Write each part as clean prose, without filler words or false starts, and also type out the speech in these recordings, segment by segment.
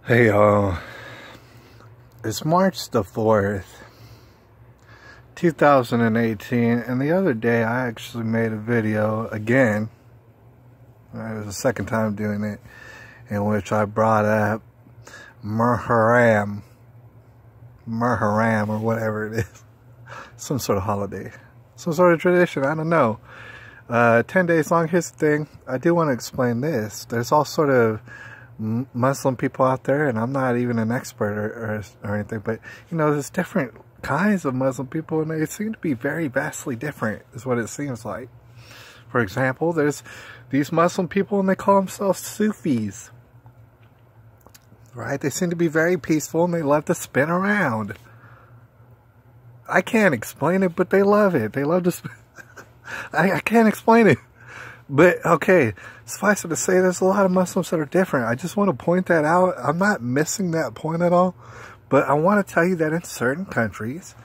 Hey, it's March the 4th, 2018, and the other day I actually made a video again. It was the second time doing it, in which I brought up Muharram, or whatever it is. Some sort of holiday, some sort of tradition, I don't know. 10 days long. Here's the thing, I do want to explain this. There's all sort of Muslim people out there, and I'm not even an expert or anything, but you know, there's different kinds of Muslim people, and they seem to be very vastly different, is what it seems like. For example, there's these Muslim people, and they call themselves Sufis, right? They seem to be very peaceful, and they love to spin around. I can't explain it, but they love it. They love to spin. I can't explain it. But, okay, suffice it to say, there's a lot of Muslims that are different. I just want to point that out. I'm not missing that point at all. But I want to tell you that in certain countries,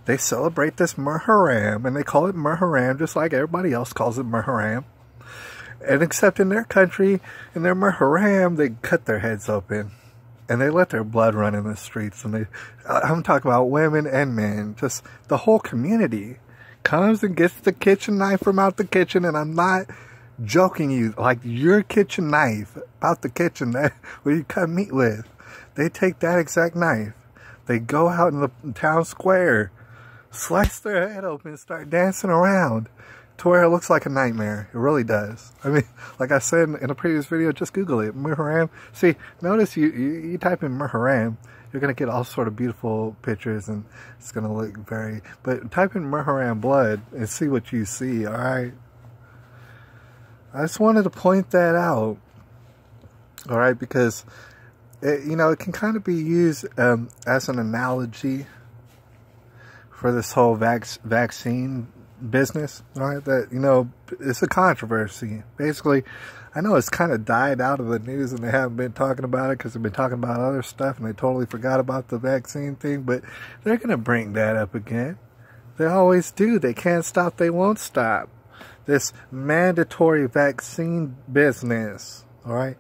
they celebrate this Muharram, and they call it Muharram just like everybody else calls it Muharram. And except in their country, in their Muharram, they cut their heads open. And they let their blood run in the streets. And I'm talking about women and men, just the whole community comes and gets the kitchen knife from out the kitchen, and I'm not joking you, like your kitchen knife out the kitchen that where you cut meat with. They take that exact knife, they go out in the town square, slice their head open, start dancing around to where it looks like a nightmare. It really does. I mean, like I said in a previous video, just Google it, Muharram. See, notice you type in Muharram, you're going to get all sort of beautiful pictures, and it's going to look very... But type in Muharram blood and see what you see, alright? I just wanted to point that out, alright? Because, you know, it can kind of be used as an analogy for this whole vaccine business, alright? That, you know, it's a controversy. Basically, I know it's kind of died out of the news, and they haven't been talking about it because they've been talking about other stuff, and they totally forgot about the vaccine thing, but they're going to bring that up again. They always do. They can't stop. They won't stop. This mandatory vaccine business, all right?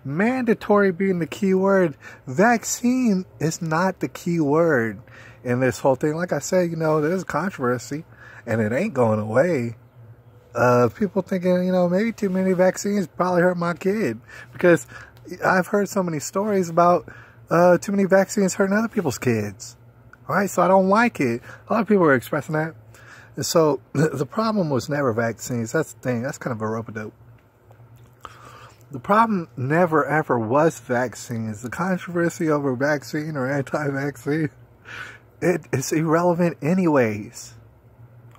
Mandatory being the key word. Vaccine is not the key word in this whole thing. Like I said, you know, there's controversy, and it ain't going away. People thinking, you know, maybe too many vaccines probably hurt my kid, because I've heard so many stories about too many vaccines hurting other people's kids. All right, so I don't like it. A lot of people are expressing that. And so the problem was never vaccines. That's the thing. That's kind of a rope-a-dope. The problem never ever was vaccines. The controversy over vaccine or anti-vaccine, it's irrelevant anyways.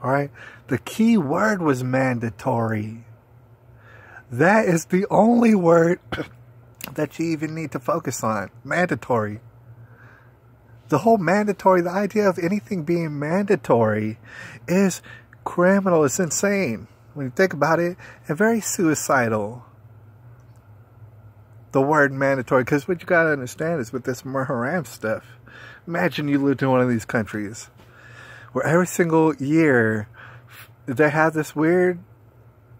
All right, the key word was mandatory. That is the only word that you even need to focus on. Mandatory. The whole mandatory, the idea of anything being mandatory is criminal. It's insane when you think about it, and very suicidal. The word mandatory, because what you got to understand is with this Muharram stuff, imagine you lived in one of these countries where every single year they have this weird,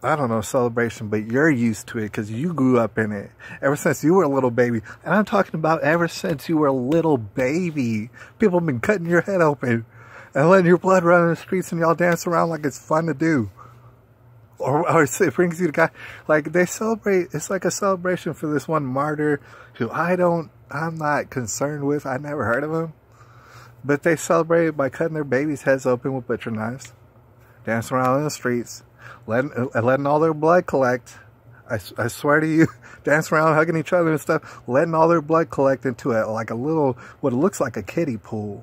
I don't know, celebration, but you're used to it because you grew up in it ever since you were a little baby. And I'm talking about ever since you were a little baby. People have been cutting your head open and letting your blood run in the streets, and y'all dance around like it's fun to do. Or it brings you to God. Like, they celebrate, it's like a celebration for this one martyr who I'm not concerned with. I never heard of him. But they celebrated by cutting their babies' heads open with butcher knives, dancing around in the streets, letting all their blood collect. I swear to you, dancing around, hugging each other and stuff, letting all their blood collect into like a little, what looks like a kiddie pool.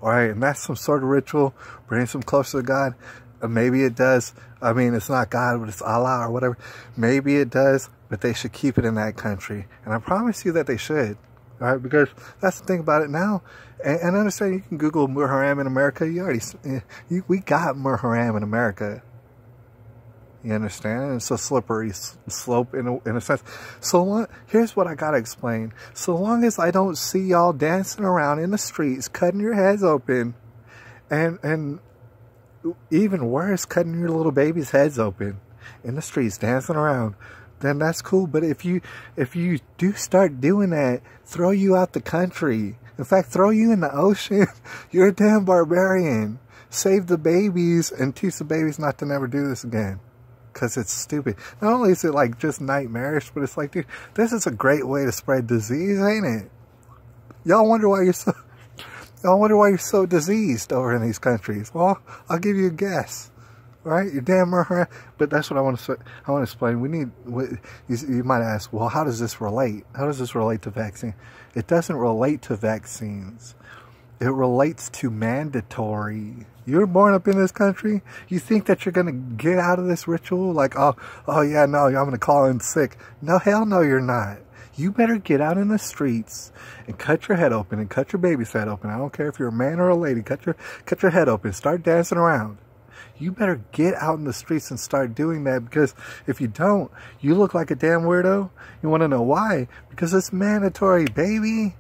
All right, and that's some sort of ritual, brings them closer to God. Maybe it does. I mean, it's not God, but it's Allah or whatever. Maybe it does, but they should keep it in that country. And I promise you that they should. All right, because that's the thing about it now. And understand, you can Google Muharram in America. We got Muharram in America. You understand? It's a slippery slope in a sense. So here's what I gotta explain. So long as I don't see y'all dancing around in the streets, cutting your heads open, and even worse, cutting your little babies' heads open in the streets, dancing around, then that's cool. But if you do start doing that, throw you out the country. In fact, throw you in the ocean. You're a damn barbarian. Save the babies and teach the babies not to never do this again. Because it's stupid. Not only is it like just nightmarish, but it's like, dude, this is a great way to spread disease, ain't it? Y'all wonder why you're so diseased over in these countries. Well, I'll give you a guess. Right? You're damn right. But that's what I want to say. I want to explain. We need, you might ask, well, how does this relate? How does this relate to vaccine? It doesn't relate to vaccines. It relates to mandatory. You're born up in this country. You think that you're going to get out of this ritual? Like, oh yeah, no, I'm going to call in sick. No, hell no, you're not. You better get out in the streets and cut your head open and cut your baby's head open. I don't care if you're a man or a lady. Cut your head open. Start dancing around. You better get out in the streets and start doing that, because if you don't, you look like a damn weirdo. You want to know why? Because it's mandatory, baby.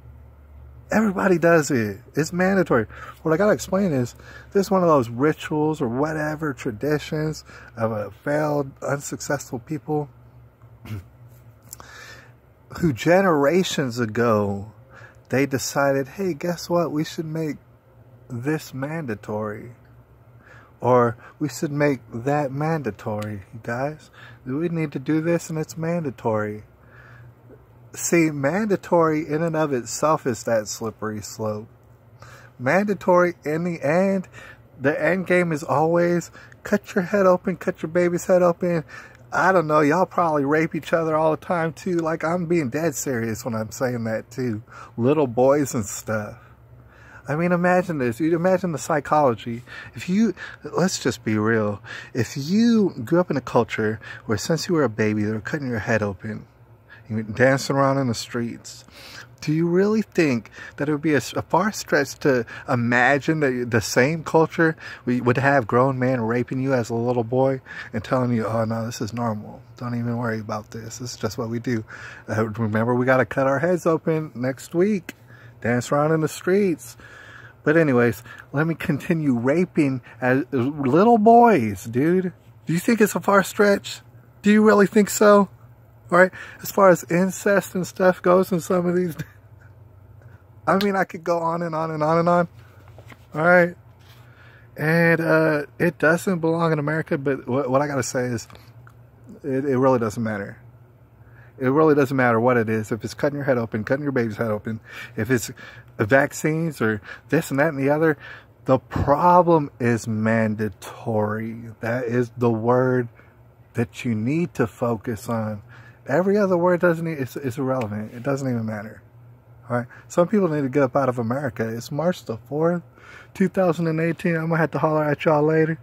Everybody does it. It's mandatory. What I got to explain is, this is one of those rituals or whatever, traditions of a failed, unsuccessful people who generations ago, they decided, hey, guess what? We should make this mandatory. Or we should make that mandatory, you guys. We need to do this and it's mandatory. See, mandatory in and of itself is that slippery slope. Mandatory in the end game is always cut your head open, cut your baby's head open. I don't know, y'all probably rape each other all the time too. Like, I'm being dead serious when I'm saying that too. Little boys and stuff. I mean, imagine this. You imagine the psychology. Let's just be real. If you grew up in a culture where since you were a baby, they were cutting your head open, you were dancing around in the streets, do you really think that it would be a far stretch to imagine that the same culture would have grown men raping you as a little boy and telling you, oh no, this is normal. Don't even worry about this. This is just what we do. Remember, we got to cut our heads open next week. Dance around in the streets. But anyways, let me continue raping as little boys, dude. Do you think it's a far stretch? Do you really think so? All right, as far as incest and stuff goes in some of these, I mean, I could go on and on and on and on. All right, and it doesn't belong in America, but what I gotta say is, it really doesn't matter. It really doesn't matter what it is. If it's cutting your head open, cutting your baby's head open, if it's vaccines or this and that and the other, the problem is mandatory. That is the word that you need to focus on. Every other word it's irrelevant. It doesn't even matter. All right. Some people need to get up out of America. It's March the 4th, 2018. I'm going to have to holler at y'all later.